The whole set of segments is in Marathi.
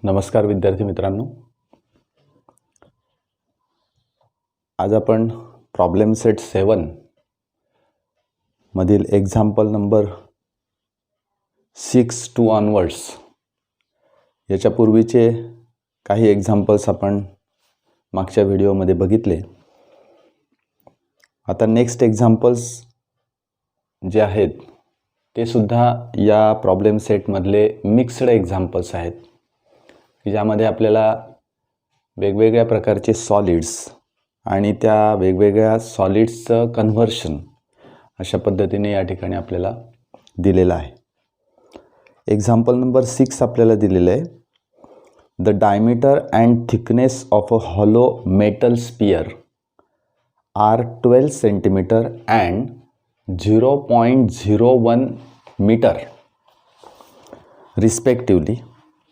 नमस्कार विद्यार्थी मित्रांनो, आज आपण प्रॉब्लेम सेट 7 मधील एक्झाम्पल नंबर 6 टू ऑनवर्ड्स याच्या पूर्वीचे काही एक्झाम्पल्स आपण मागच्या व्हिडिओमध्ये बघितले. आता नेक्स्ट एक्झाम्पल्स जे आहेत ते सुद्धा या प्रॉब्लेम सेटमधले मिक्स्ड एक्झाम्पल्स आहेत की ज्यामध्ये आपल्याला वेगवेगळ्या प्रकारचे सॉलिड्स आणि त्या वेगवेगळ्या सॉलिड्सचं कन्व्हर्शन अशा पद्धतीने या ठिकाणी आपल्याला दिलेलं आहे. एक्झाम्पल नंबर 6 आपल्याला दिलेलं आहे. The diameter and thickness of a hollow metal sphere are 12 centimeter and 0.01 meter respectively.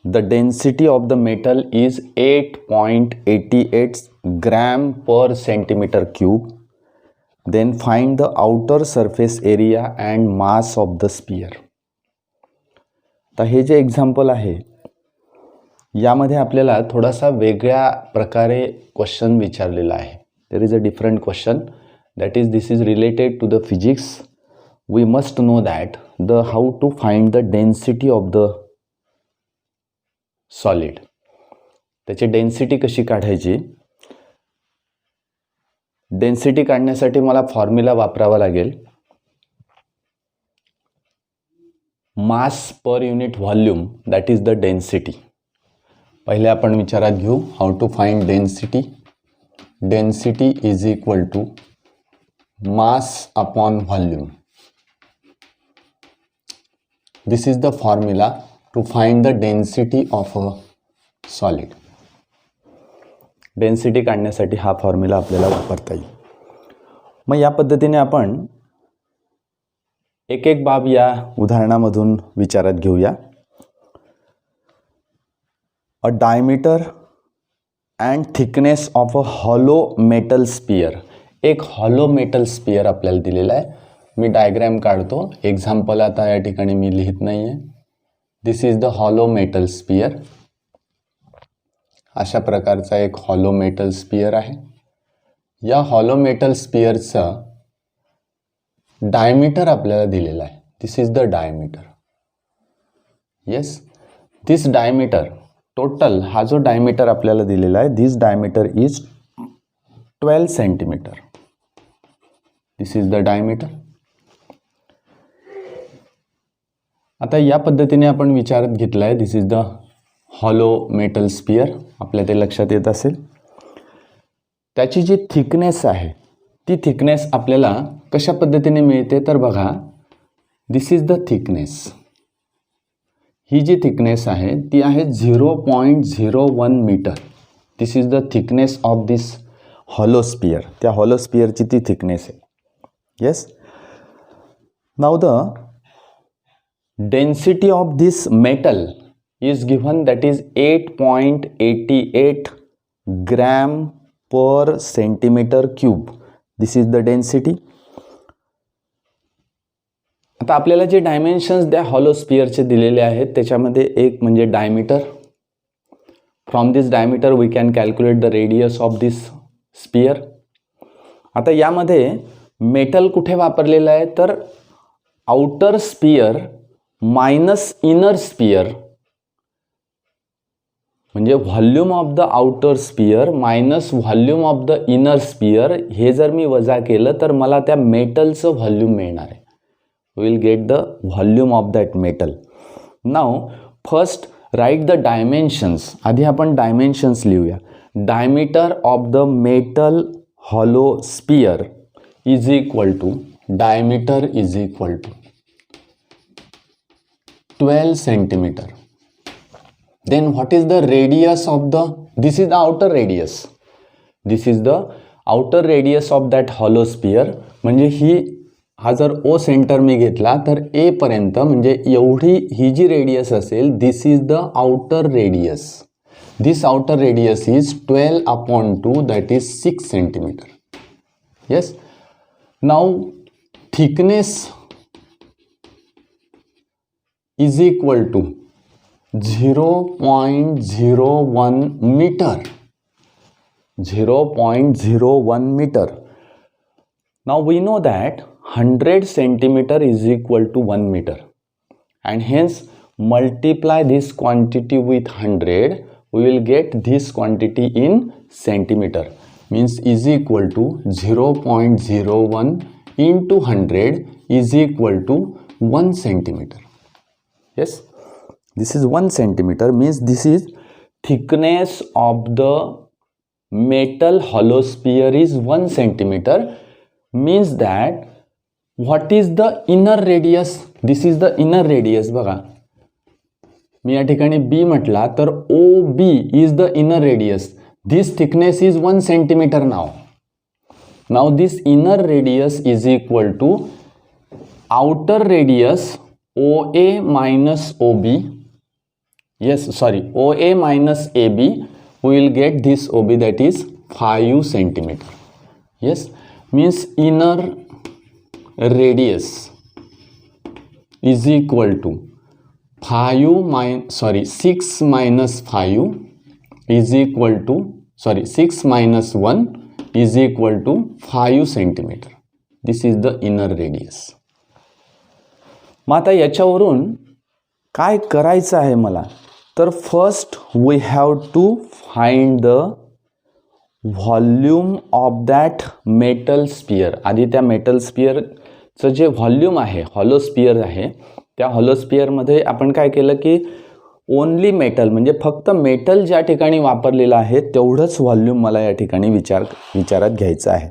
The density of the metal is 8.88 gram per centimeter cube. Then find the outer surface area and mass of the sphere. आता हे जे एक्झाम्पल आहे यामध्ये आपल्याला थोडासा वेगळ्या प्रकारे क्वेश्चन विचारलेला आहे. There is a different question that is this is related to the physics. We must know that the how to find the density of the solid. त्याची डेन्सिटी कशी काढायची. डेन्सिटी काढण्यासाठी मला फॉर्म्युला वापरावा लागेल. Mass per unit volume that is the density. पहिले आपण विचारात घेऊ how to find density. Density is equal to mass upon volume. This is the formula to find the density of a solid. Density काढण्यासाठी हा फॉर्म्युला आपल्याला वापरता येईल. मग या पद्धतीने आपण एक एक बाब या उदाहरणामधून विचारात घेऊया. A diameter and thickness of a hollow metal sphere. एक हॉलो मेटल स्पियर आपल्याला दिलेला आहे. मी डायग्रॅम काढतो. एक्झाम्पल आता या ठिकाणी मी लिहित नाही आहे. This is the hollow metal sphere. अशा प्रकारचा एक हॉलो मेटल स्पियर आहे. या हॉलो मेटल स्पियरचा डायमीटर आपल्याला दिलेला आहे. This is the diameter. Yes, this diameter total हा जो डायमीटर आपल्याला दिलेला आहे this diameter is 12 centimetre. This is the diameter. आता या पद्धतीने आपण विचारात घेतला आहे. This is the hollow metal sphere. आपल्या ते लक्षात येत असेल. त्याची जी थिकनेस आहे ती थिकनेस आपल्याला कशा पद्धतीने मिळते तर बघा. This is the thickness. ही जी थिकनेस आहे ती आहे 0.01 metre. This is the thickness of this hollow sphere. त्या हॉलो स्पियरची ती थिकनेस आहे. Yes. Now the density of this metal is given, that is 8.88 gram per centimeter cube. This is the density. आता आपल्याला जे डायमेन्शन्स त्या हॉलो स्पियरचे दिलेले आहेत त्याच्यामध्ये एक म्हणजे diameter. From this diameter we can calculate the radius of this sphere. आता यामध्ये मेटल कुठे वापरलेलं आहे तर outer sphere minus inner sphere. म्हणजे volume of the outer sphere minus volume of the inner sphere हे जर मी वजा केलं तर मला त्या मेटलचं व्हॉल्यूम मिळणार आहे. Will get the volume of that metal. Now first write the dimensions. आधी आपण डायमेन्शन्स लिहूया. Diameter of the metal hollow sphere is equal to diameter is equal to 12 centimeter. Then what is the radius of the, this is the outer radius. This is the outer radius of that hollow sphere. म्हणजे हा जर O सेंटर मी घेतला तर A पर्यंत म्हणजे एवढी ही जी रेडियस असेल this is the outer radius. This outer radius is 12/2 that is 6 centimetre. Yes. Now thickness is equal to 0.01 meter. 0.01 meter. Now we know that 100 centimeter is equal to 1 meter, and hence multiply this quantity with 100, we will get this quantity in centimeter, means is equal to 0.01 into 100 is equal to 1 centimeter. Yes, this is 1 centimeter, means this is thickness of the metal hollow sphere is 1 centimeter, means that what is the inner radius? This is the inner radius. बघा, मी या ठिकाणी B म्हटला तर OB is the inner radius. This thickness is 1 centimeter now. Now this inner radius is equal to outer radius OA minus OB. Yes, sorry, OA minus AB. We will get this OB, that is 5 centimeter. Yes, means inner radius is equal to 6 minus 5 is equal to 6 minus 1 is equal to 5 centimeter. This is the inner radius. मग आता याच्यावरून काय करायचं आहे मला, तर first we have to find the volume of that metal sphere. आधी त्या मेटल स्पियरचं जे व्हॉल्यूम आहे, हॉलो स्पियर आहे, त्या हॉलो स्पियरमध्ये आपण काय केलं की ओनली मेटल, म्हणजे फक्त मेटल ज्या ठिकाणी वापरलेलं आहे तेवढंच व्हॉल्यूम मला या ठिकाणी विचारात घ्यायचं आहे.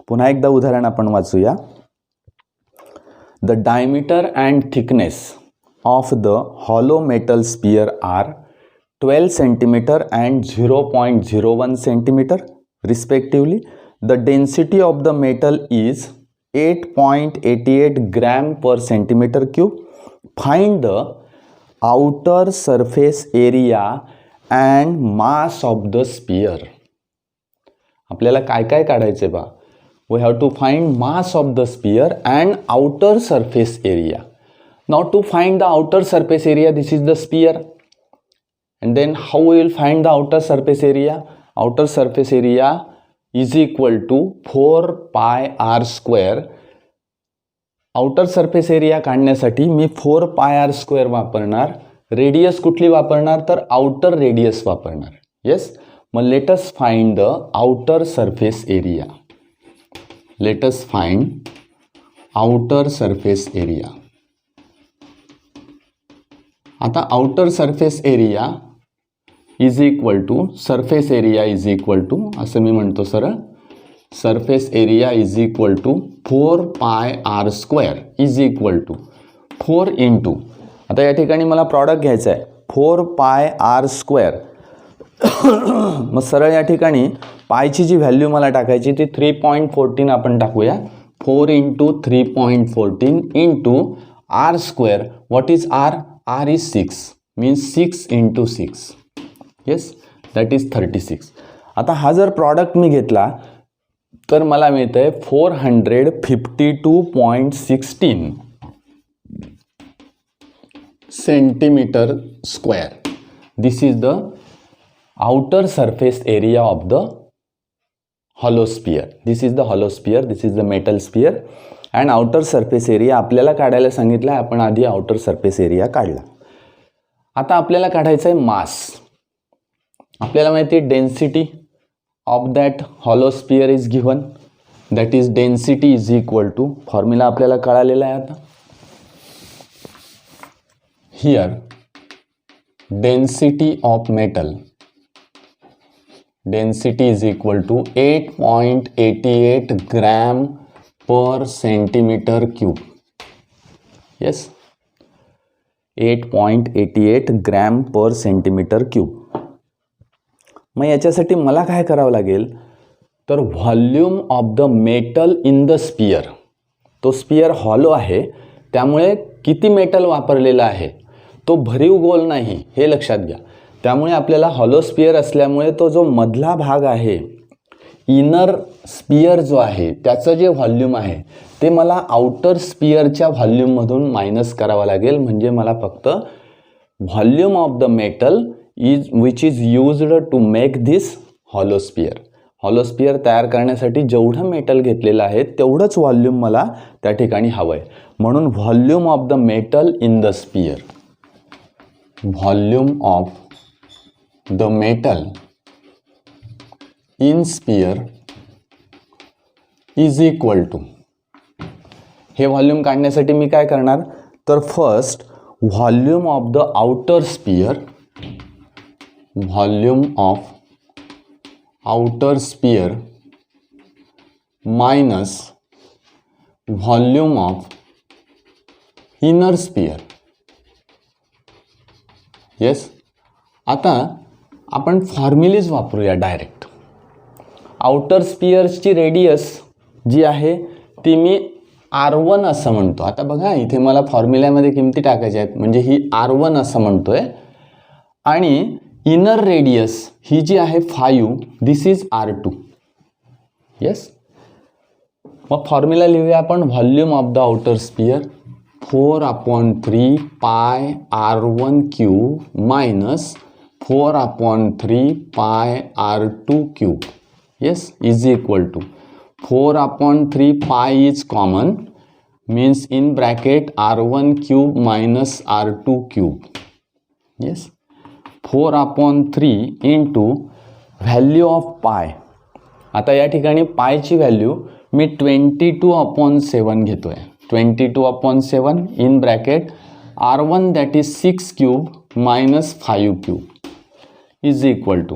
पुन्हा एकदा उदाहरण आपण वाचूया. The diameter and thickness of the hollow metal sphere are 12 centimeter and 0.01 centimeter respectively. The density of the metal is 8.88 gram per centimeter cube. Find the outer surface area and mass of the sphere. आपल्याला काय काय काढायचे बा? We have to find mass of the sphere and outer surface area. Now to find the outer surface area, this is the sphere. And then how we will find the outer surface area? Outer surface area is equal to 4 pi r square. Outer surface area काढण्यासाठी मी 4 pi r square वापरणार. रेडियस कुठली वापरणार, तर outer radius वापरणार. Yes, मग let us find the outer surface area. Let us find outer surface area. आता outer surface area is equal to surface area is equal to, असं मी म्हणतो सरळ, surface area is equal to 4 pi r square is equal to 4 into, आता या ठिकाणी मला प्रॉडक्ट घ्यायचं आहे 4 pi r square. मग सरळ या ठिकाणी पायची जी व्हॅल्यू मला टाकायची ती 3.14 आपण टाकूया. 4 into 3.14 into r square. What is r? R is 6, means 6 into 6. Yes, that is 36. आता हा जर प्रॉडक्ट मी घेतला तर मला मिळतं आहे 452.16 centimeter square. This is the outer surface area of the hollow sphere. This is the hollow sphere, this is the metal sphere and outer surface area आपल्याला काढायला सांगितलं आहे. आपण आधी आउटर सरफेस एरिया काढला. आता आपल्याला काढायचं आहे मास. आपल्याला माहिती आहे density of that hollow sphere is given, that is density is equal to, formula आपल्याला कळालेला आहे. आता here density of metal, density is equal to 8.88 gram per centimeter cube. Yes, 8.88 gram per centimeter cube. मग याच्यासाठी मला काय करावं लागेल, तर volume of the metal in the sphere. तो स्पियर हॉलो आहे त्यामुळे किती मेटल वापरलेलं आहे तो भरीव गोल नाही, हे लक्षात घ्या. त्यामुळे आपल्याला हॉलो स्पियर असल्यामुळे तो जो मधला भाग आहे, इनर स्पियर जो आहे त्याचं जे व्हॉल्यूम आहे ते मला आउटर स्पियरच्या व्हॉल्यूममधून मायनस करावं लागेल. म्हणजे मला फक्त volume of the metal which is used to make this hollow sphere. Hollow sphere तयार करण्यासाठी जेवढं मेटल घेतलेलं आहे तेवढंच व्हॉल्यूम मला त्या ठिकाणी हवं आहे. म्हणून volume of the metal in the sphere, volume of the metal in sphere is equal to, हे व्हॉल्यूम काढण्यासाठी मी काय करणार, तर first volume of the outer sphere, volume of outer sphere minus volume of inner sphere. Yes, आता आपण फॉर्म्युलीज वापरूया डायरेक्ट. आउटर स्पियर्सची रेडियस जी आहे ती मी R1 असं म्हणतो. आता बघा इथे मला फॉर्म्युल्यामध्ये किमती टाकायच्या आहेत, म्हणजे ही R1 असं म्हणतोय आणि इनर रेडियस ही जी आहे 5, दिस इज R2. येस, मग फॉर्म्युला लिहूया आपण. Volume of the outer sphere 4/3 pi R1 cube minus 4/3 pi R2 cube. Yes, is equal to 4/3 pi is common, means in bracket R1 cube minus R2 cube. Yes, 4/3 into value of पाय. आता या ठिकाणी पायची व्हॅल्यू मी 22/7 घेतोय. 22/7 in bracket R1 that is 6 cube minus 5 cube is equal to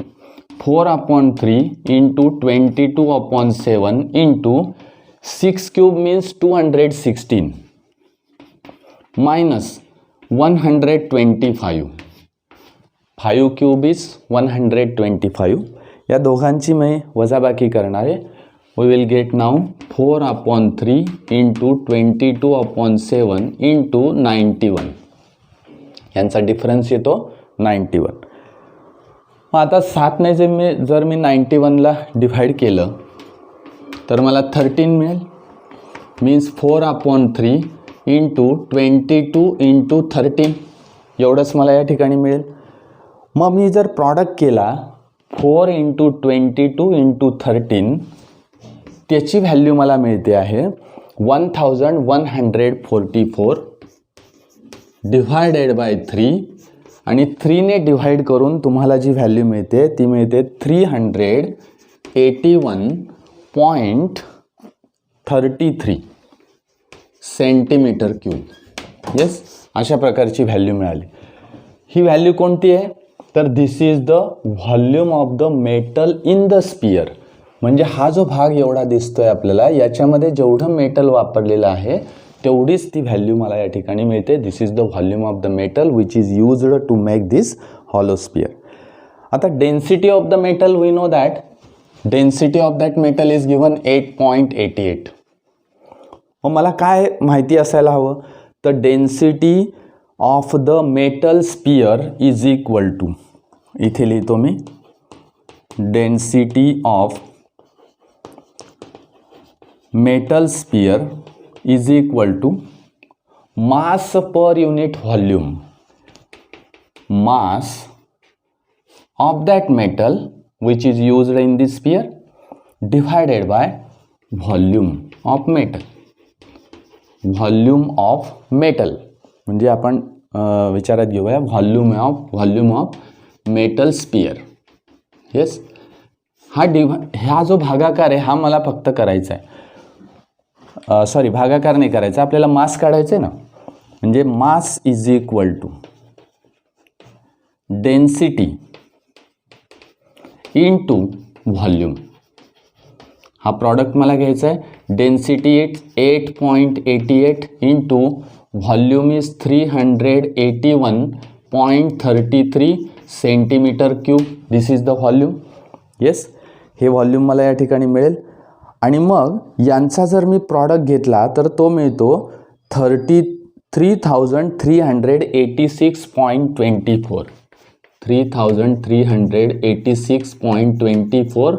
4/3 into 22/7 into 6 cube means 216 minus 125. 5 cube is 125. या दोघांची मी वजाबाकी करणार आहे. We will get now 4/3 into 22/7 into 91. यांचा डिफरन्स येतो 91. मग आता 7ने जर मी 91ला डिव्हाइड केलं तर मला 13 मिळेल. मीन्स 4/3 इंटू 22 इंटू 13 एवढंच मला या ठिकाणी मिळेल. मग मी जर प्रॉडक्ट केला 4 इंटू 22 इंटू 13, त्याची व्हॅल्यू मला मिळते आहे 1144 डिव्हायडेड बाय 3 आणि 3ने डिव्हाइड करून तुम्हाला जी व्हॅल्यू मिळते ती मिळते 381.33 सेंटीमीटर क्यूब. येस, अशा प्रकारची व्हॅल्यू मिळाली. ही व्हॅल्यू कोणती आहे, तर this is the volume of the metal in the sphere. म्हणजे हा जो भाग एवढा दिसतोय आपल्याला, याच्यामध्ये जेवढं मेटल वापरलेलं आहे तेवढीच ती व्हॅल्यू मला या ठिकाणी मिळते. This is the volume of the metal which is used to make this hollow sphere. आता density of the metal we know that density of that metal is given 8.88. मग मला काय माहिती असायला हवं, तर density of the metal sphere is equal to, इथे लिहितो मी, density of metal sphere is equal to mass per unit volume, mass of that metal which is used in this sphere divided by volume of metal. Volume of metal म्हणजे आपण विचारात घेऊया volume of metal sphere. Yes, हा जो भागाकार आहे हा मला फक्त करायचा आहे. सॉरी, भागाकार नाही करायचा, आपल्याला मास काढायचं आहे ना. म्हणजे mass is equal to density into volume. हा प्रॉडक्ट मला घ्यायचा आहे. Density is 8.88 into volume is 381.33 centimetre cube. This is the volume. Yes, हे व्हॉल्यूम मला या ठिकाणी मिळेल. आणि मग यांचा जर मी प्रॉडक्ट घेतला तर तो मिळतो 3386.24 3386.24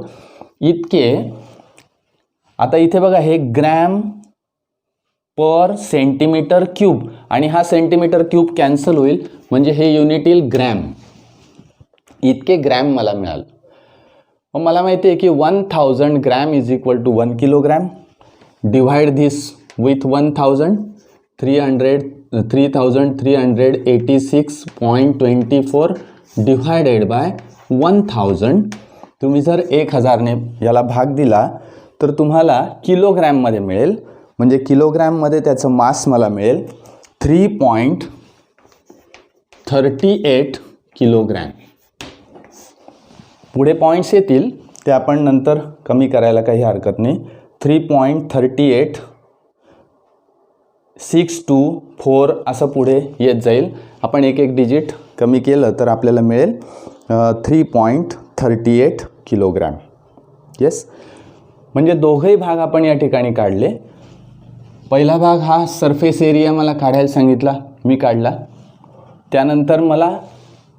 इतके. आता इथे बघा हे ग्रॅम पर सेंटीमीटर क्यूब, आणि हा सेंटीमीटर क्यूब कॅन्सल होईल म्हणजे हे युनिट येईल ग्रॅम. इतके ग्रॅम मला मिळालं. मग मला माहिती आहे की 1000 gram is equal to 1 kilogram. Divide this with 3386.24 divided by 1000. तुम्ही जर 1000ने याला भाग दिला तर तुम्हाला किलोग्रॅममध्ये मिळेल. म्हणजे किलोग्रॅममध्ये त्याचं मास मला मिळेल 3.38 किलोग्रॅम. पुढे पॉईंट्स येतील ते आपण नंतर कमी करायला काही हरकत नाही. 3.3862 असं पुढे येत जाईल. आपण एक एक डिजिट कमी केलं तर आपल्याला मिळेल 3.38 किलोग्रॅम. येस, म्हणजे दोघंही भाग आपण या ठिकाणी काढले. पहिला भाग हा सरफेस एरिया मला काढायला सांगितला, मी काढला. त्यानंतर मला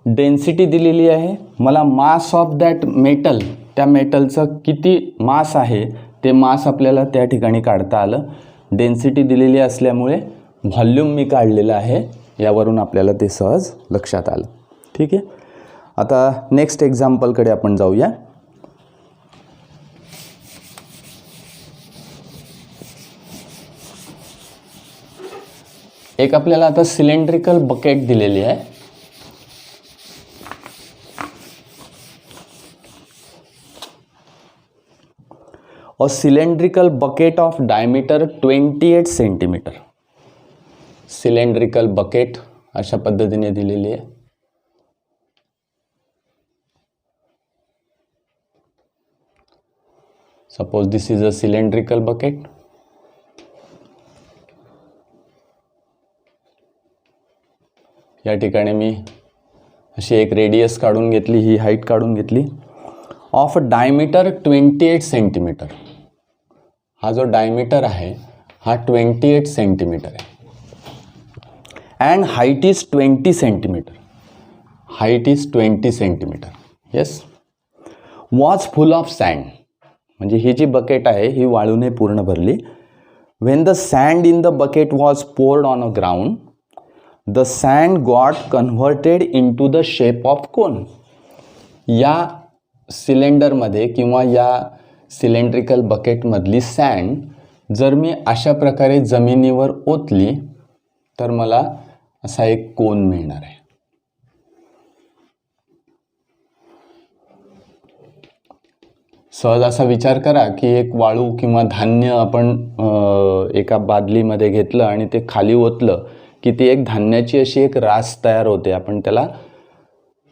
डेन्सिटी दिलेली आहे, मला मास ऑफ दॅट मेटल, त्या मेटलचं किती मास आहे ते मास आपल्याला त्या ठिकाणी काढता आलं. डेन्सिटी दिलेली असल्यामुळे व्हॉल्यूम मी काढलेलं आहे, यावरून आपल्याला ते सहज लक्षात आलं. ठीक आहे, आता नेक्स्ट एक्झाम्पलकडे आपण जाऊया. एक आपल्याला आता सिलेंड्रिकल बकेट दिलेली आहे. A cylindrical bucket of diameter 28 centimetre. Cylindrical bucket अशा पद्धतीने दिलेली आहे. Suppose this is a cylindrical bucket. या ठिकाणी मी अशी एक रेडियस काढून घेतली, ही हाईट काढून घेतली. Of diameter 28 centimetre. हा जो डायमीटर आहे हा 28 सेंटीमीटर आहे. And height is 20 centimetre. Height is 20 centimetre. Yes, was full of sand. म्हणजे ही जी बकेट आहे ही वाळूने पूर्ण भरली. When the sand in the bucket was poured on a ground, the sand got converted in to the shape of cone. या सिलेंडरमध्ये किंवा या सिलेंड्रिकल बकेटमधली सँड जर मी अशा प्रकारे जमिनीवर ओतली तर मला असा एक कोन मिळणार आहे. सहज असा विचार करा की एक वाळू किंवा धान्य आपण एका बादलीमध्ये घेतलं आणि ते खाली ओतलं की ती एक धान्याची अशी एक रास तयार होते. आपण त्याला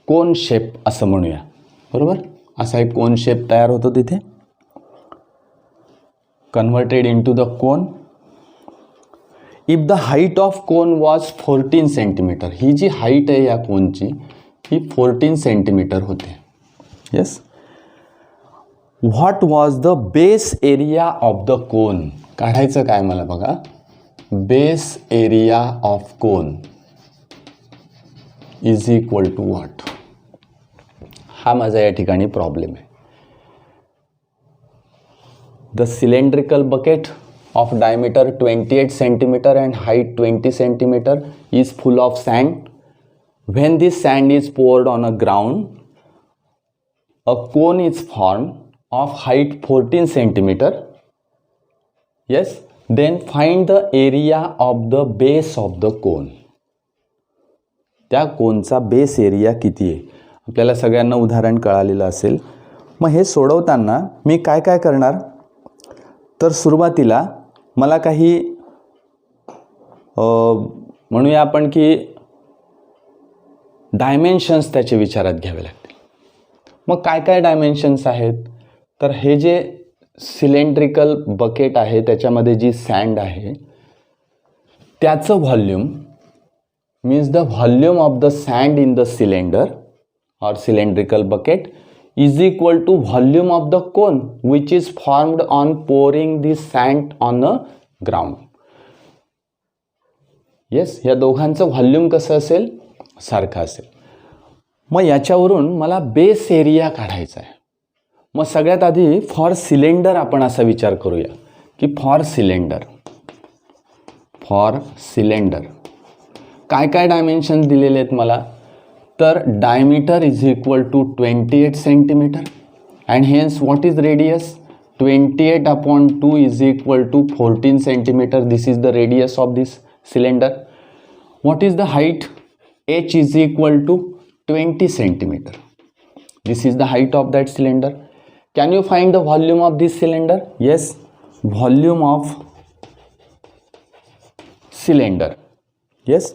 कोन शेप असं म्हणूया, बरोबर. असा एक कोन शेप तयार होतो तिथे. Converted into the cone. If the height of cone was 14 centimetre. ही जी हाईट आहे या कोनची ही 14 सेंटीमीटर होते. Yes, what was the base area of the cone. काढायचं काय मला बघा. Base area of cone is equal to what. हा माझा या ठिकाणी प्रॉब्लेम आहे. The cylindrical bucket of diameter 28 centimeter and height 20 centimeter is full of sand. When this sand is poured on a ground, a cone is formed of height 14 centimeter. Yes, then find the area of the base of the cone. त्या कोनचा बेस एरिया किती आहे. आपल्याला सगळ्यांना उदाहरण कळालेलं असेल. मग हे सोडवताना मी काय काय करणार, तर सुरुवातीला मला काही म्हणूया आपण की डायमेन्शन्स त्याचे विचारात घ्यावे लागतील. मग काय काय डायमेन्शन्स आहेत, तर हे जे सिलेंड्रिकल बकेट आहे त्याच्यामध्ये जी सँड आहे त्याचं volume means the volume of the sand in the cylinder or cylindrical bucket is equal to volume of the cone which is formed on pouring the sand on the ground. Yes, या दोघांचं व्हॉल्यूम कसं असेल, सारखं असेल. मग याच्यावरून मला बेस एरिया काढायचा आहे. मग सगळ्यात आधी फॉर सिलेंडर आपण असा विचार करूया की फॉर सिलेंडर फॉर सिलेंडर. काय काय डायमेन्शन दिलेले आहेत मला, तर diameter is equal to 28 centimetre and hence what is radius, 28/2 is equal to 14 centimetre. This is the radius of this cylinder. What is the height, h is equal to 20 centimeter. This is the height of that cylinder. Can you find the volume of this cylinder? Yes, volume of cylinder. Yes,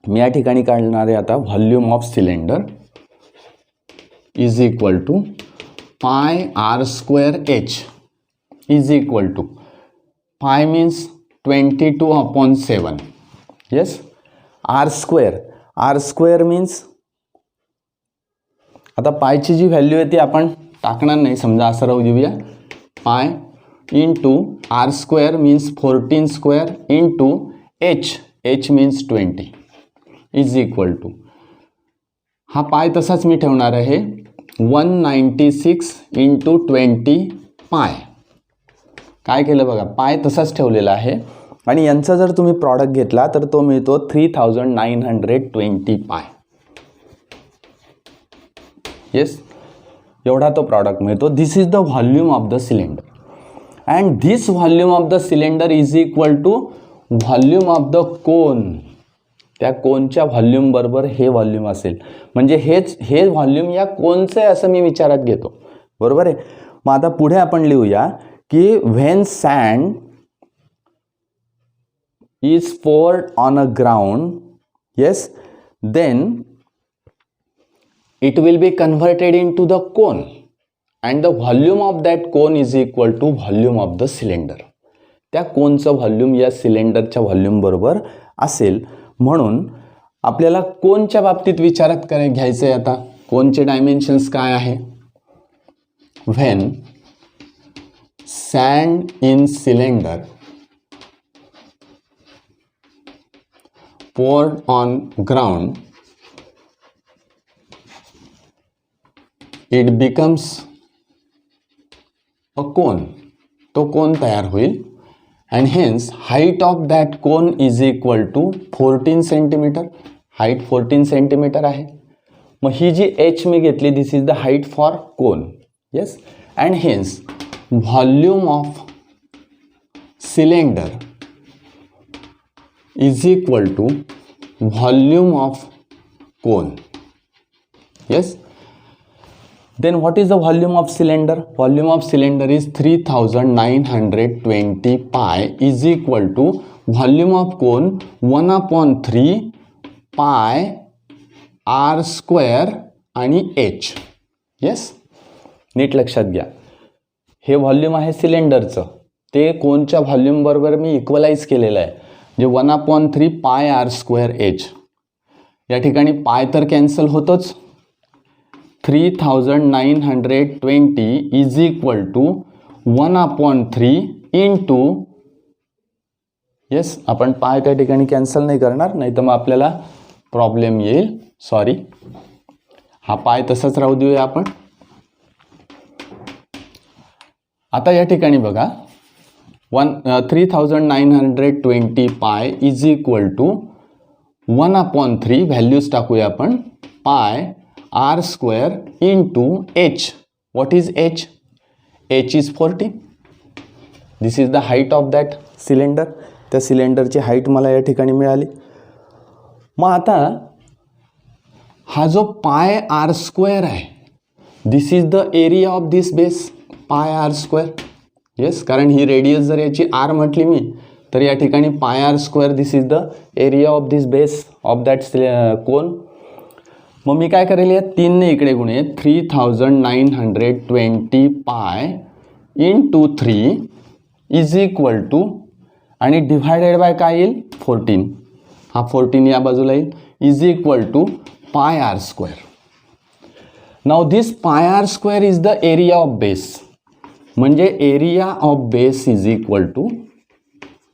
मी या ठिकाणी काढणार आहे आता volume of cylinder is equal to pi R square h is equal to pi means 22/7. Yes, r square means आता पायची जी व्हॅल्यू आहे ती आपण टाकणार नाही, समजा असं राहू देऊया, pi into R square means 14 square into H means 20 is equal to, हा पाय तसाच मी ठेवणार आहे 196 इंटू 20 पाय. काय केलं बघा, पाय तसाच ठेवलेला आहे आणि यांचा जर तुम्ही प्रॉडक्ट घेतला तर तो मिळतो 3920 पाय. येस, एवढा तो प्रॉडक्ट मिळतो. This is the volume of the cylinder and this volume of the cylinder is equal to volume of the cone. त्या कोनच्या व्हॉल्यूम बरोबर हे व्हॉल्यूम असेल, म्हणजे हे व्हॉल्यूम या कोनचं आहे असं मी विचारात घेतो. बरोबर आहे. मग आता पुढे आपण लिहूया की when sand is poured on a ground, yes, then it will be converted into the cone and the volume of that cone is equal to volume of the cylinder. त्या कोनचं व्हॉल्यूम या सिलेंडरच्या व्हॉल्यूम बरोबर असेल. म्हणून आपल्याला कोनच्या बाबतीत विचारात घ्यायचं आहे. आता कोनचे डायमेन्शन्स काय आहे, when sand in cylinder poured on ground, it becomes a cone. तो कोन तयार होईल and hence height of that cone is equal to 14 centimetre. Height 14 centimetre आहे. मग ही जी h मी घेतली, this is the height for cone. Yes, and hence volume of cylinder is equal to volume of cone. Yes, then what is the volume of cylinder? Volume of cylinder is 3920 pi is equal to volume of cone 1/3 pi r square आणि h. yes, नीट लक्षात घ्या, हे व्हॉल्यूम आहे सिलेंडरचं, ते कोनच्या व्हॉल्यूम बरोबर मी इक्वलाइज केलेलं आहे, जे 1/3 पाय आर स्क्वेअर एच. या ठिकाणी पाय तर कॅन्सल होतोच, 3920 is equal to 1/3 into, yes, आपण पाय त्या ठिकाणी कॅन्सल नाही करणार, नाही तर मग आपल्याला प्रॉब्लेम येईल. सॉरी, हा पाय तसाच राहू देऊया आपण. आता या ठिकाणी बघा, 3920 पाय इज इक्वल टू 1/3 व्हॅल्यूज टाकूया आपण, pi R square into H. What is H? H is 40. This is the height of that cylinder. त्या सिलेंडरची हाईट मला या ठिकाणी मिळाली. मग आता हा जो पाय आर स्क्वेअर आहे, this is the area of this base, pi R square. Yes, कारण ही रेडियस जर याची आर म्हटली मी, तर या ठिकाणी pi R square this is the area of this base of that cone. मग मी काय करेल, या 3ने इकडे गुणे 3920 pi into 3 is equal to, आणि डिव्हायडेड बाय काय येईल, 14. हा 14 या बाजूला येईल, is equal to pi R square. Now this pi R square is the area of base. म्हणजे area of base is equal to,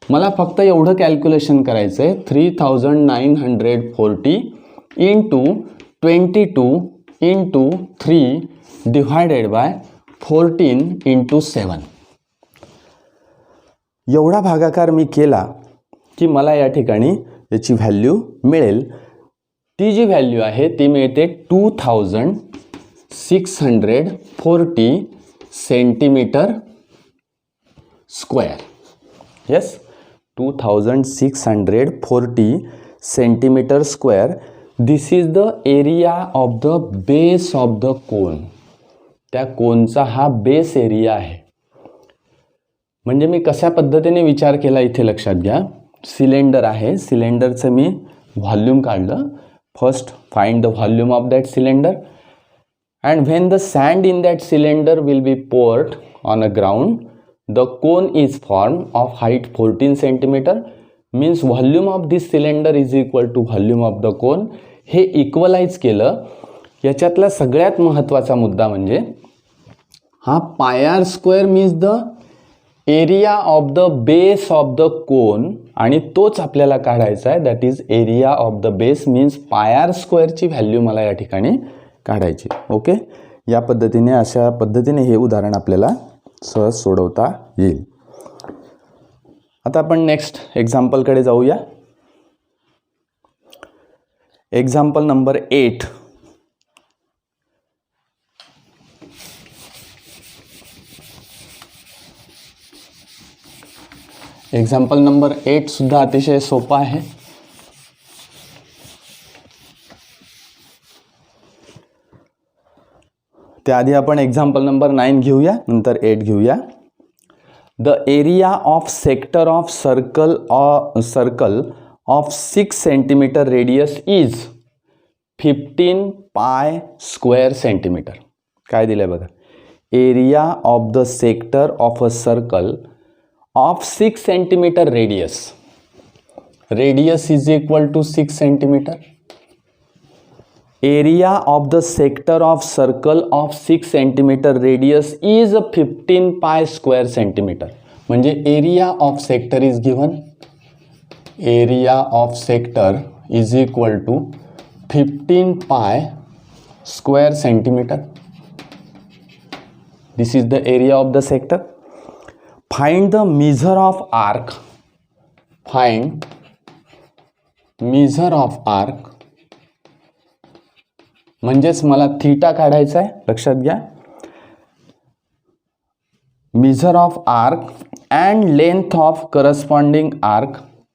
मला फक्त एवढं कॅल्क्युलेशन करायचं आहे, 3940 into 22 into 3 divided by 14 into 7. एवढा भागाकार मी केला की मला या ठिकाणी याची व्हॅल्यू मिळेल. ती जी व्हॅल्यू आहे ती मिळते 2640 centimetre square. Yes, 2640 centimetre square. This is the area of the base of the cone. त्या कोनचा हा बेस एरिया आहे. म्हणजे मी कशा पद्धतीने विचार केला इथे लक्षात घ्या. सिलेंडर आहे, सिलेंडरचं मी व्हॉल्यूम काढलं. First find the volume of that cylinder and when the sand in that cylinder will be poured on a ground, the cone is form of height 14 centimetre. Means volume of this cylinder is equal to volume of the cone. हे इक्वलाइज केलं. याच्यातला सगळ्यात महत्त्वाचा मुद्दा म्हणजे हा pi R square means the area of the base of the cone, आणि तोच आपल्याला काढायचा आहे. That is area of the base means pi r स्क्वेअरची व्हॅल्यू मला या ठिकाणी काढायची. ओके, या पद्धतीने अशा पद्धतीने हे उदाहरण आपल्याला सहज सोडवता येईल. आता आपण नेक्स्ट एक्झाम्पलकडे जाऊया. Example number 8. एक्झाम्पल नंबर 8 सुद्धा अतिशय सोपा आहे. त्याआधी आपण एक्झाम्पल नंबर 9 घेऊया, नंतर 8 घेऊया. The area of sector of circle of 6 centimetre radius is 15 pi square centimetre. काय दिलं आहे बघा. Area of the sector of a circle of 6 centimeter radius. Radius is equal to 6 centimeter. Area of the sector of circle of 6 centimeter radius is 15 pi square centimeter. म्हणजे area of sector is given. Area of sector is equal to 15 pi square centimeter. This is the area of the sector. Find the measure of arc. Find measure of arc. म्हणजेच मला थीटा काढायचा आहे. लक्षात घ्या. measure of arc and length of corresponding arc.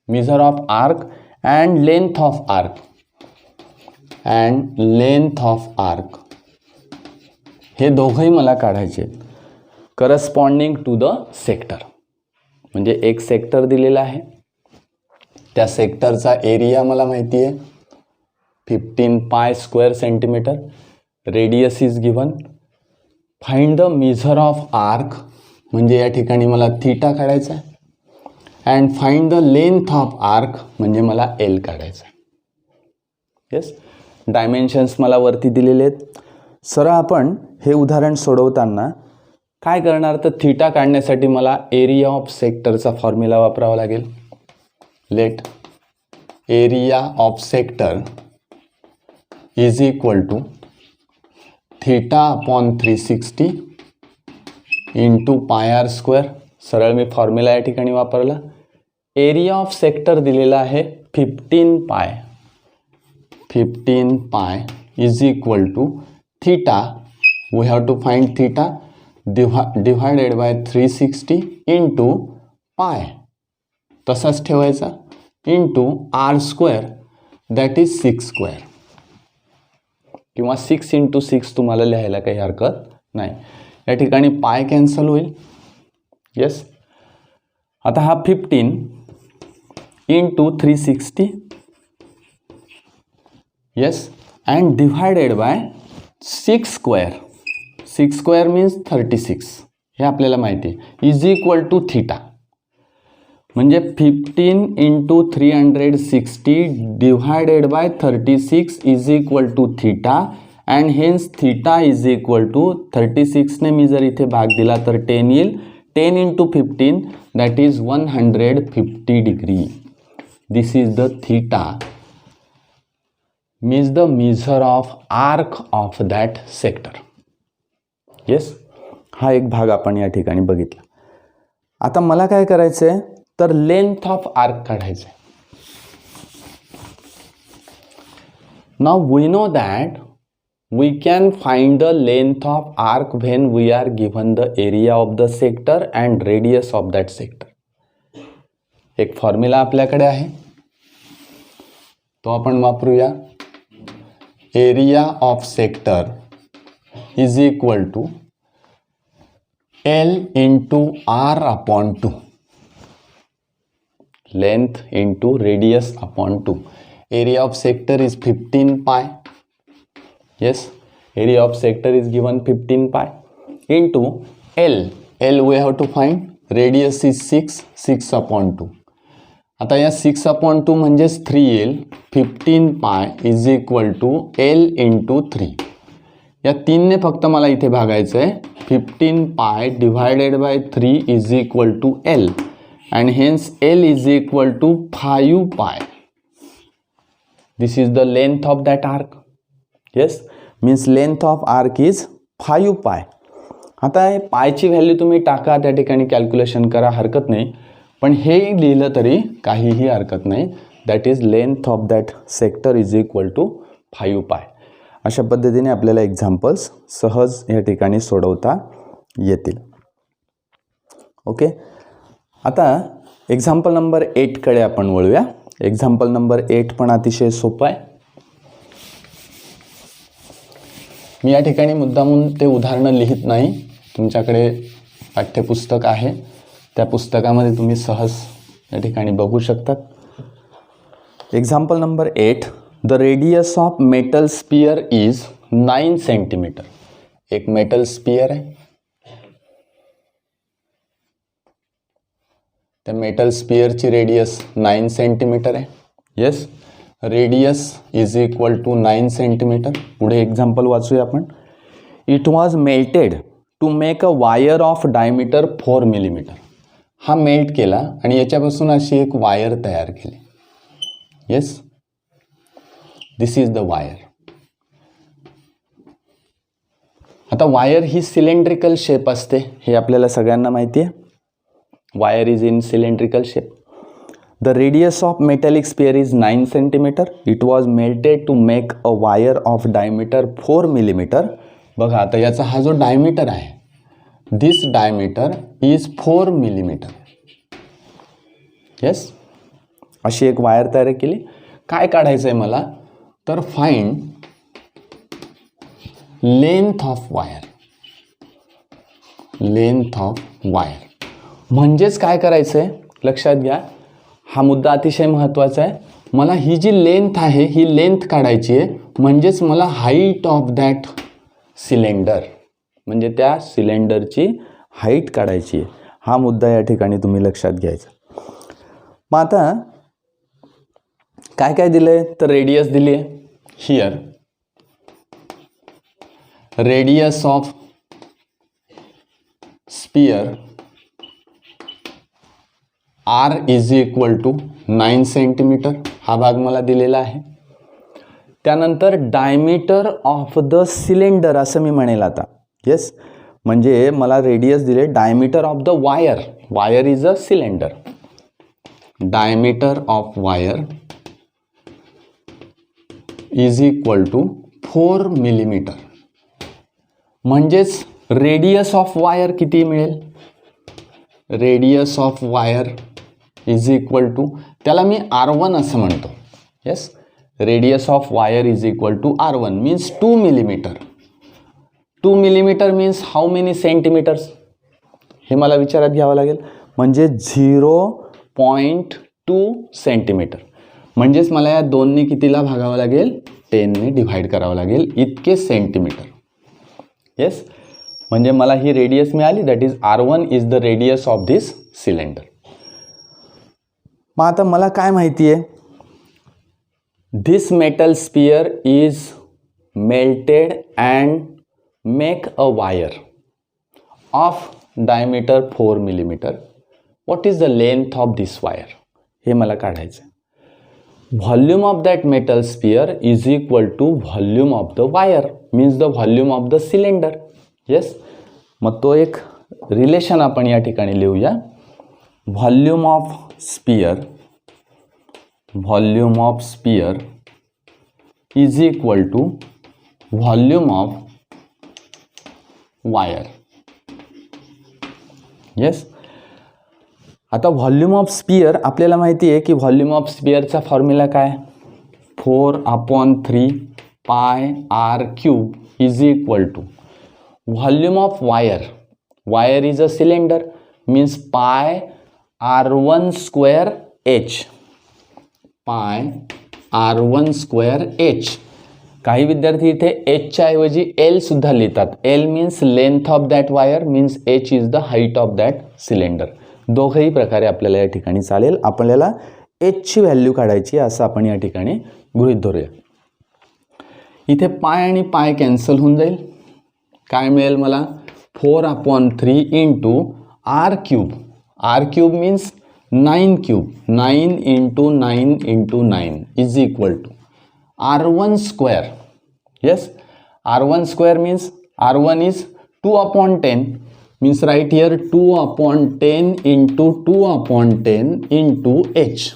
measure of arc and length of arc. and length of arc. हे दोघंही मला काढायचे आहेत. Corresponding to the sector. म्हणजे एक सेक्टर दिलेला आहे, त्या सेक्टरचा एरिया मला माहिती आहे 15 pi square centimetre. Radius is given. Find the measure of arc, म्हणजे या ठिकाणी मला थीटा काढायचा आहे. And find the length of arc, म्हणजे मला एल काढायचा आहे. येस, डायमेन्शन्स मला वरती दिलेले आहेत. सरळ आपण हे उदाहरण सोडवताना काय करणार, तर थीटा काढण्यासाठी मला एरिया ऑफ सेक्टरचा फॉर्म्युला वापरावा लागेल. Let area of sector is equal to theta upon 360 into pi R square. सरळ मी फॉर्म्युला या ठिकाणी वापरला. एरिया ऑफ सेक्टर दिलेला आहे 15 pi. 15 pi is equal to theta. We have to find theta divided by 360 into pi, तसाच ठेवायचा, into R square that is 6 square, किंवा 6 इंटू 6 तुम्हाला लिहायला काही हरकत नाही. या ठिकाणी पाय कॅन्सल होईल. येस, आता हा 15 into 360. Yes, and divided by 6 square. 6 square means 36. हे आपल्याला माहिती आहे. Is equal to theta. म्हणजे 15 into 360 divided by 36 is equal to theta. And hence theta is equal to 36ने मी जर इथे भाग दिला तर 10 येईल. 10 into 15 that is 150 degree. This is the theta means the measure of arc of that sector. Yes, हा एक भाग आपण या ठिकाणी बघितला. आता मला काय करायचं आहे, तर लेंथ ऑफ आर्क काढायचं आहे. Now we know that we can find the length of arc when we are given the area of the sector and radius of that sector. एक फॉर्म्युला आपल्याकडे आहे, तो आपण वापरूया. Area of sector is equal to L into R upon 2, length into radius upon 2. Area of sector is 15 pi. Yes, area of sector is given 15 pi into L. L we have to find. Radius is 6 upon 2. आता या 6 upon 2 म्हणजेच 3 येईल. 15 pi is equal to L into 3. या 3ने फक्त मला इथे भागायचं आहे. 15 pi divided by 3 is equal to L and hence L is equal to 5 pi. This is the length of that arc. Yes, means length of arc is 5 pi. आता हे पायची व्हॅल्यू तुम्ही टाका, त्या ठिकाणी कॅल्क्युलेशन करा, हरकत नाही. पण हे लिहिलं तरी काहीही हरकत नाही. That is length of that sector is equal to 5 pi. अशा पद्धतीने आपल्याला एक्झाम्पल्स सहज या ठिकाणी सोडवता येतील. ओके, आता एक्झाम्पल नंबर 8 कडे आपण वळूया. एक्झाम्पल नंबर 8 पण अतिशय सोपं आहे. मी या ठिकाणी मुद्दामून ते उदाहरणं लिहित नाही. तुमच्याकडे पाठ्यपुस्तक आहे, त्या पुस्तकामध्ये तुम्ही सहज या ठिकाणी बघू शकतात. Example number 8. The radius of metal sphere is 9 centimetre. एक मेटल स्पियर आहे. त्या मेटल स्पियरची रेडियस 9 सेंटीमीटर आहे. Yes, radius is equal to 9 centimetre. पुढे एक्झाम्पल वाचूया आपण. It was melted to make a wire of diameter 4 millimetre. हा मेल्ट केला आणि याच्यापासून अशी एक वायर तयार केली. Yes, this is the wire. आता वायर ही सिलेंड्रिकल शेप असते, हे आपल्याला सगळ्यांना माहिती आहे. Wire is in cylindrical shape. The radius of metallic sphere is 9 centimeter. It was melted to make a wire of diameter 4 millimeter. बघा आता याचा हा जो डायमीटर आहे, this diameter is 4 millimeter. Yes, अशी एक वायर तयार केली. काय काढायचं आहे मला, तर find length of wire. Length of wire म्हणजेच काय करायचं आहे, लक्षात घ्या. हा मुद्दा अतिशय महत्त्वाचा आहे. मला ही जी लेंथ आहे ही लेंथ काढायची आहे, म्हणजेच मला हाईट ऑफ दॅट सिलेंडर, म्हणजे त्या सिलेंडरची हाईट काढायची आहे. हा मुद्दा या ठिकाणी तुम्ही लक्षात घ्यायचा. मग आता काय काय दिलं आहे, तर रेडियस दिली आहे. Here radius of sphere R is equal to 9 centimetre. हा भाग मला दिलेला आहे. त्यानंतर डायमीटर ऑफ द सिलेंडर असं मी म्हणेल आता. येस, म्हणजे मला रेडियस दिले. Diameter of the wire, wire is a cylinder. Diameter of wire is equal to 4 millimetre. म्हणजेच रेडियस ऑफ वायर किती मिळेल, radius of wire is equal to, त्याला मी R1 असं म्हणतो. Yes, radius of wire is equal to R1 means 2 millimetre. 2 millimetre means how many centimetres, हे मला विचारात घ्यावं लागेल. म्हणजे 0.2 सेंटीमीटर. म्हणजेच मला या 2ने कितीला भागावं लागेल, 10ने डिव्हाइड करावं लागेल, इतके सेंटीमीटर. येस, म्हणजे मला ही रेडियस मिळाली. That is R1 is the radius of this cylinder. मग आता मला काय माहिती आहे, this metal sphere is melted and make a wire of diameter 4 millimetre. What is the length of this wire, हे मला काढायचं आहे. Volume of that metal sphere is equal to volume of the wire means the volume of the cylinder. Yes, मग तो एक रिलेशन आपण या ठिकाणी लिहूया. Volume of sphere is equal to volume of wire. Yes. आता व्हॉल्यूम ऑफ स्पियर आपल्याला माहिती आहे की व्हॉल्यूम ऑफ स्पियरचा फॉर्म्युला काय, 4/3 pi R cube is equal to volume of wire is a cylinder means pi R1 square H. पाय R1 स्क्वेअर H. काही विद्यार्थी इथे Hच्या ऐवजी L सुद्धा लिहितात. L means length of that wire means H is the height of that cylinder. दोघंही प्रकारे आपल्याला या ठिकाणी चालेल. आपल्याला Hची व्हॅल्यू काढायची असं आपण या ठिकाणी गृहीत धरूया. इथे पाय आणि पाय कॅन्सल होऊन जाईल. काय मिळेल मला, 4/3 into R cube. R cube means 9 cube. 9 into 9 into 9 is equal to R1 square. Yes. R1 square means R1 is 2/10 means right here 2/10 into 2/10 into H.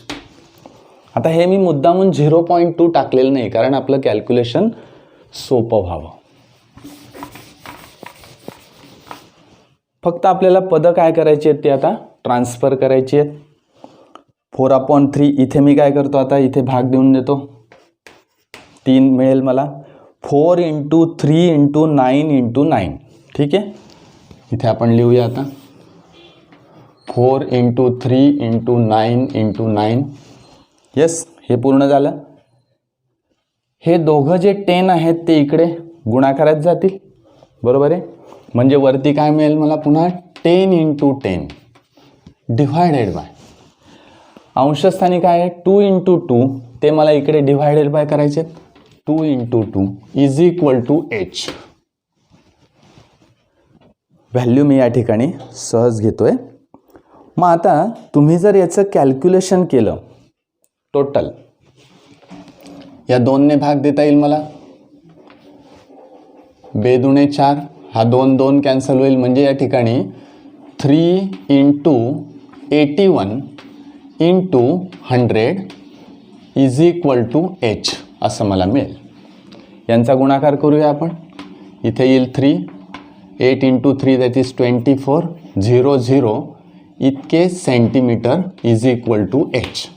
आता हे मी मुद्दामून 0.2 टाकलेलं नाही कारण आपलं कॅल्क्युलेशन सोपं व्हावं. फक्त आपल्याला पदं काय करायची आहेत ते आता ट्रान्सफर करायची आहेत. 4/3 इथे मी काय करतो आता इथे भाग देऊन देतो. 3 मिळेल मला. 4 इंटू 3 इंटू 9 इंटू 9. ठीक आहे. इथे आपण लिहूया आता 4 इंटू 3 इंटू 9 इंटू 9. येस. हे पूर्ण झालं. हे दोघं जे 10 आहेत ते इकडे गुणाकारात जातील. बरोबर आहे. म्हणजे वरती काय मिळेल मला पुन्हा 10 इंटू 10 डिव्हायडेड बाय अंशस्थानी काय आहे 2 इंटू 2 ते मला इकडे डिव्हायडेड बाय करायचे. 2 into 2 is equal to H. Value मी या ठिकाणी सहज घेतोय. मग आता तुम्ही जर याचं कॅल्क्युलेशन केलं टोटल या 2ने भाग देता येईल मला. 2 4 हा 2 कॅन्सल होईल म्हणजे या ठिकाणी 3 into 81 into 100 is equal to H असं मला मिळेल. यांचा गुणाकार करूया आपण. इथे येईल 3. 8 इंटू 3 दॅट इज 24. 00 इतके centimetre is equal to H.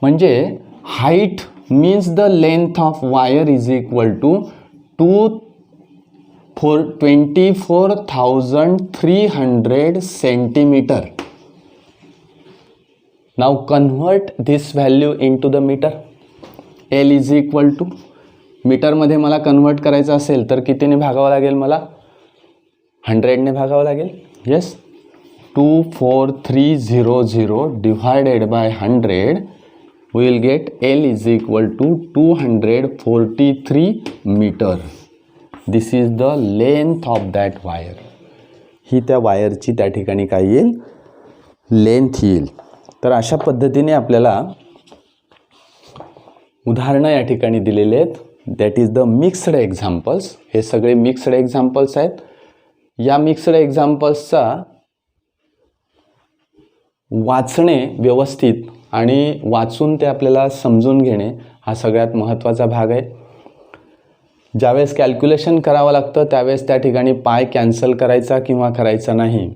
म्हणजे height means the length of wire is equal to 24,300 centimetre. Now convert this value into the metre. L is equal to मीटरमध्ये मला कन्वर्ट करायचं असेल तर कितीने भागावं लागेल मला 100ने भागावं लागेल. Yes. 24300 divided by 100 we will get L is equal to 243 meter. This is the length of that wire. ही त्या वायरची त्या ठिकाणी काय येईल लेंथ येईल. तर अशा पद्धतीने आपल्याला उदाहरणं या ठिकाणी दिलेले आहेत. That is the mixed examples. हे सगळे मिक्स्ड एक्झाम्पल्स आहेत. या मिक्स्ड एक्झाम्पल्सचा वाचणे व्यवस्थित आणि वाचून ते आपल्याला समजून घेणे हा सगळ्यात महत्त्वाचा भाग आहे. ज्यावेळेस कॅल्क्युलेशन करावं लागतं त्यावेळेस त्या ठिकाणी पाय कॅन्सल करायचा किंवा करायचा नाही.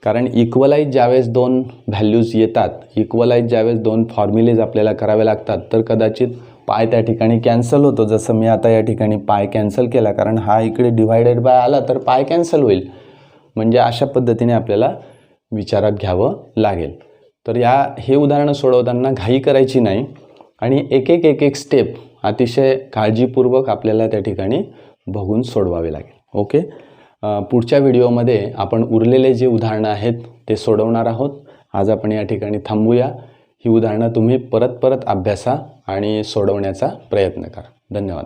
कारण इक्वलाइज ज्यावेळेस 2 व्हॅल्यूज येतात, इक्वलाइज ज्यावेळेस 2 फॉर्म्युलेज आपल्याला करावे लागतात तर कदाचित पाय त्या ठिकाणी कॅन्सल होतो. जसं मी आता या ठिकाणी पाय कॅन्सल केला कारण हा इकडे डिव्हायडेड बाय आला तर पाय कॅन्सल होईल. म्हणजे अशा पद्धतीने आपल्याला विचारात घ्यावं लागेल. तर हे उदाहरणं सोडवताना घाई करायची नाही आणि एक एक स्टेप अतिशय काळजीपूर्वक आपल्याला त्या ठिकाणी बघून सोडवावे लागेल. ओके. पुढच्या व्हिडिओमध्ये आपण उरलेले जे उदाहरणं आहेत ते सोडवणार आहोत. आज आपण या ठिकाणी थांबूया. ही उदाहरणं तुम्ही परत अभ्यासा आणि सोडवण्याचा प्रयत्न करा. धन्यवाद.